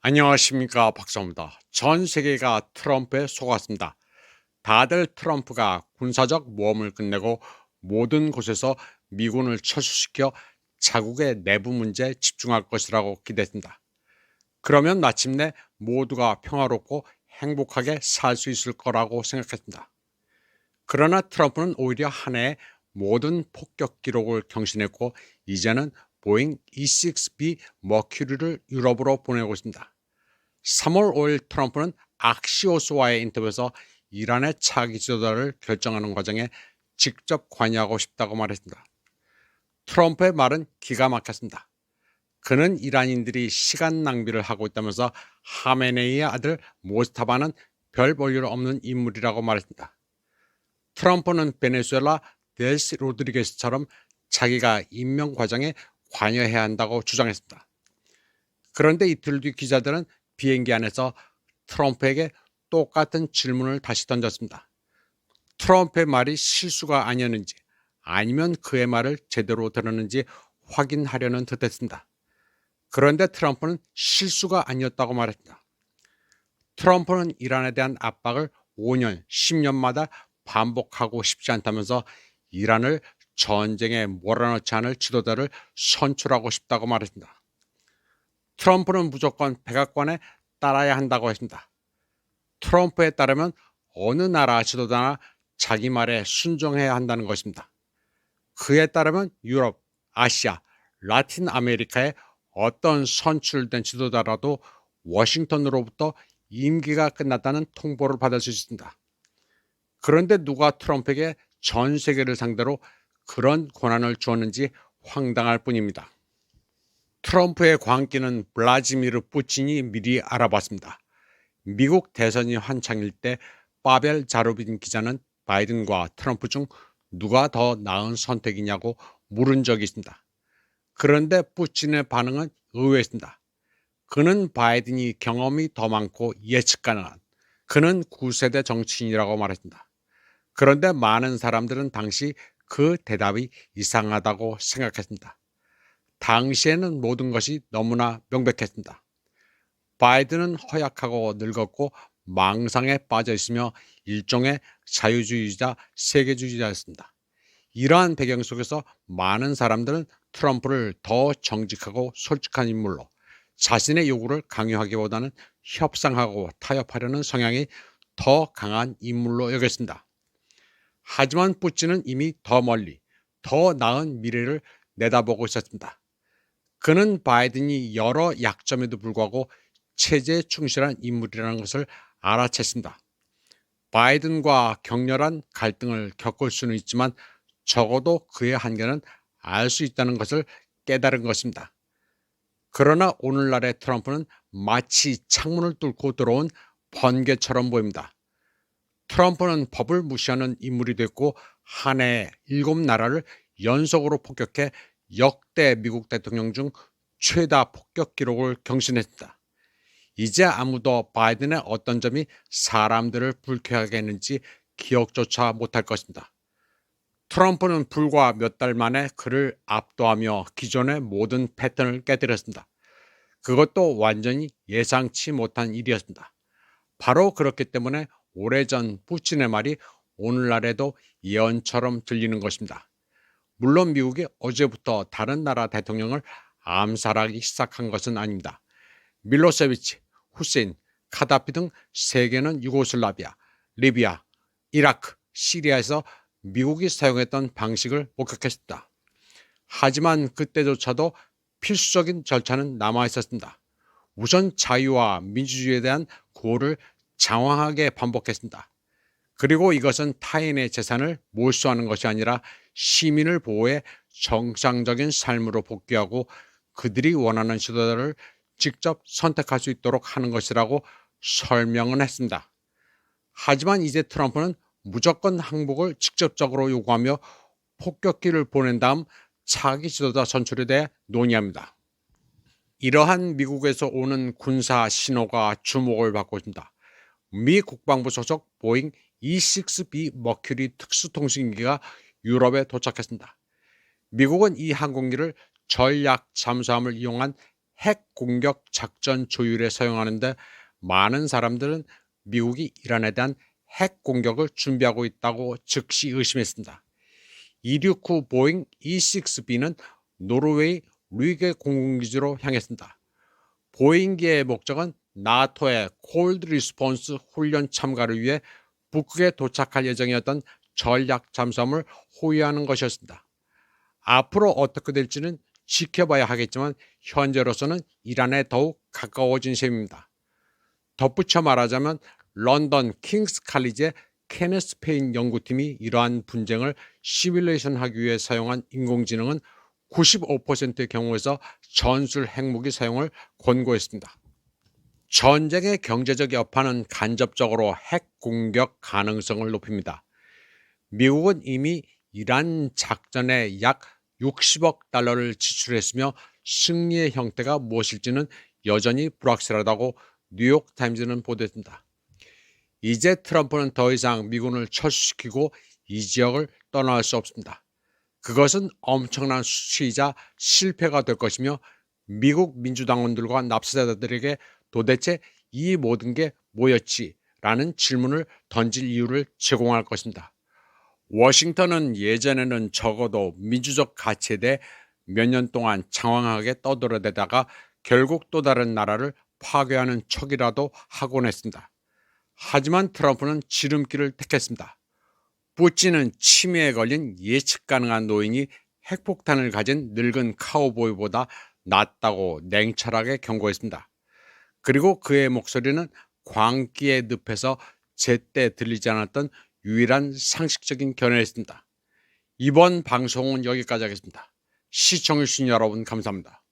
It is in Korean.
안녕하십니까, 박사입니다. 전 세계가 트럼프에 속았습니다. 다들 트럼프가 군사적 모험을 끝내고 모든 곳에서 미군을 철수시켜 자국의 내부 문제에 집중할 것이라고 기대했습니다. 그러면 마침내 모두가 평화롭고 행복하게 살 수 있을 거라고 생각했습니다. 그러나 트럼프는 오히려 한 해에 모든 폭격 기록을 경신했고 이제는 보잉 E-6B 머큐리를 유럽으로 보내고 있습니다. 3월 5일 트럼프는 악시오스와의 인터뷰에서 이란의 차기 지도자를 결정하는 과정에 직접 관여하고 싶다고 말했습니다. 트럼프의 말은 기가 막혔습니다. 그는 이란인들이 시간 낭비를 하고 있다면서 하메네이의 아들 모스타바는 별 볼일 없는 인물이라고 말했습니다. 트럼프는 베네수엘라 델시 로드리게스처럼 자기가 임명 과정에 관여해야 한다고 주장했습니다. 그런데 이틀 뒤 기자들은 비행기 안에서 트럼프에게 똑같은 질문을 다시 던졌습니다. 트럼프의 말이 실수가 아니었는지 아니면 그의 말을 제대로 들었는지 확인하려는 듯했습니다. 그런데 트럼프는 실수가 아니었다고 말했습니다. 트럼프는 이란에 대한 압박을 5년, 10년마다 반복하고 싶지 않다면서 이란을 전쟁에 몰아넣지 않을 지도자를 선출하고 싶다고 말했습니다. 트럼프는 무조건 백악관에 따라야 한다고 했습니다. 트럼프에 따르면 어느 나라 지도자나 자기 말에 순종해야 한다는 것입니다. 그에 따르면 유럽, 아시아, 라틴 아메리카의 어떤 선출된 지도자라도 워싱턴으로부터 임기가 끝났다는 통보를 받을 수 있습니다. 그런데 누가 트럼프에게 전 세계를 상대로 그런 권한을 주었는지 황당할 뿐입니다. 트럼프의 광기는 블라지미르 푸틴이 미리 알아봤습니다. 미국 대선이 한창일 때 파벨 자루빈 기자는 바이든과 트럼프 중 누가 더 나은 선택이냐고 물은 적이 있습니다. 그런데 푸틴의 반응은 의외였습니다. 그는 바이든이 경험이 더 많고 예측 가능한 그는 9세대 정치인이라고 말했습니다. 그런데 많은 사람들은 당시 그 대답이 이상하다고 생각했습니다. 당시에는 모든 것이 너무나 명백했습니다. 바이든은 허약하고 늙었고 망상에 빠져 있으며 일종의 자유주의자, 세계주의자였습니다. 이러한 배경 속에서 많은 사람들은 트럼프를 더 정직하고 솔직한 인물로 자신의 요구를 강요하기보다는 협상하고 타협하려는 성향이 더 강한 인물로 여겼습니다. 하지만 푸틴은 이미 더 멀리, 더 나은 미래를 내다보고 있었습니다. 그는 바이든이 여러 약점에도 불구하고 체제에 충실한 인물이라는 것을 알아챘습니다. 바이든과 격렬한 갈등을 겪을 수는 있지만 적어도 그의 한계는 알 수 있다는 것을 깨달은 것입니다. 그러나 오늘날의 트럼프는 마치 창문을 뚫고 들어온 번개처럼 보입니다. 트럼프는 법을 무시하는 인물이 됐고 한 해에 7나라를 연속으로 폭격해 역대 미국 대통령 중 최다 폭격 기록을 경신했습니다. 이제 아무도 바이든의 어떤 점이 사람들을 불쾌하게 했는지 기억조차 못할 것입니다. 트럼프는 불과 몇 달 만에 그를 압도하며 기존의 모든 패턴을 깨뜨렸습니다. 그것도 완전히 예상치 못한 일이었습니다. 바로 그렇기 때문에 오래전 푸틴의 말이 오늘날에도 예언처럼 들리는 것입니다. 물론 미국이 어제부터 다른 나라 대통령을 암살하기 시작한 것은 아닙니다. 밀로세비치, 후세인, 카다피 등 세계는 유고슬라비아, 리비아, 이라크, 시리아에서 미국이 사용했던 방식을 목격했습니다. 하지만 그때조차도 필수적인 절차는 남아 있었습니다. 우선 자유와 민주주의에 대한 구호를 장황하게 반복했습니다. 그리고 이것은 타인의 재산을 몰수하는 것이 아니라 시민을 보호해 정상적인 삶으로 복귀하고 그들이 원하는 지도자를 직접 선택할 수 있도록 하는 것이라고 설명은 했습니다. 하지만 이제 트럼프는 무조건 항복을 직접적으로 요구하며 폭격기를 보낸 다음 차기 지도자 선출에 대해 논의합니다. 이러한 미국에서 오는 군사 신호가 주목을 받고 있습니다. 미 국방부 소속 보잉 E-6B 머큐리 특수통신기가 유럽에 도착했습니다. 미국은 이 항공기를 전략 잠수함을 이용한 핵 공격 작전 조율에 사용하는데 많은 사람들은 미국이 이란에 대한 핵 공격을 준비하고 있다고 즉시 의심했습니다. 이륙 후 보잉 E6B는 노르웨이 루이게 공군기지로 향했습니다. 보잉기의 목적은 나토의 콜드 리스폰스 훈련 참가를 위해 북극에 도착할 예정이었던 전략 잠수함을 호위하는 것이었습니다. 앞으로 어떻게 될지는 지켜봐야 하겠지만 현재로서는 이란에 더욱 가까워진 셈입니다. 덧붙여 말하자면 런던 킹스 칼리지의 케네스 페인 연구팀이 이러한 분쟁을 시뮬레이션하기 위해 사용한 인공지능은 95%의 경우에서 전술 핵무기 사용을 권고했습니다. 전쟁의 경제적 여파는 간접적으로 핵 공격 가능성을 높입니다. 미국은 이미 이란 작전에 약 60억 달러를 지출했으며 승리의 형태가 무엇일지는 여전히 불확실하다고 뉴욕타임즈는 보도했습니다. 이제 트럼프는 더 이상 미군을 철수시키고 이 지역을 떠날 수 없습니다. 그것은 엄청난 수치이자 실패가 될 것이며 미국 민주당원들과 납세자들에게 도대체 이 모든 게 뭐였지? 라는 질문을 던질 이유를 제공할 것입니다. 워싱턴은 예전에는 적어도 민주적 가치에 대해 몇 년 동안 장황하게 떠들어대다가 결국 또 다른 나라를 파괴하는 척이라도 하곤 했습니다. 하지만 트럼프는 지름길을 택했습니다. 푸틴은 치매에 걸린 예측 가능한 노인이 핵폭탄을 가진 늙은 카우보이보다 낫다고 냉철하게 경고했습니다. 그리고 그의 목소리는 광기의 늪에서 제때 들리지 않았던 유일한 상식적인 견해였습니다. 이번 방송은 여기까지 하겠습니다. 시청해주신 여러분 감사합니다.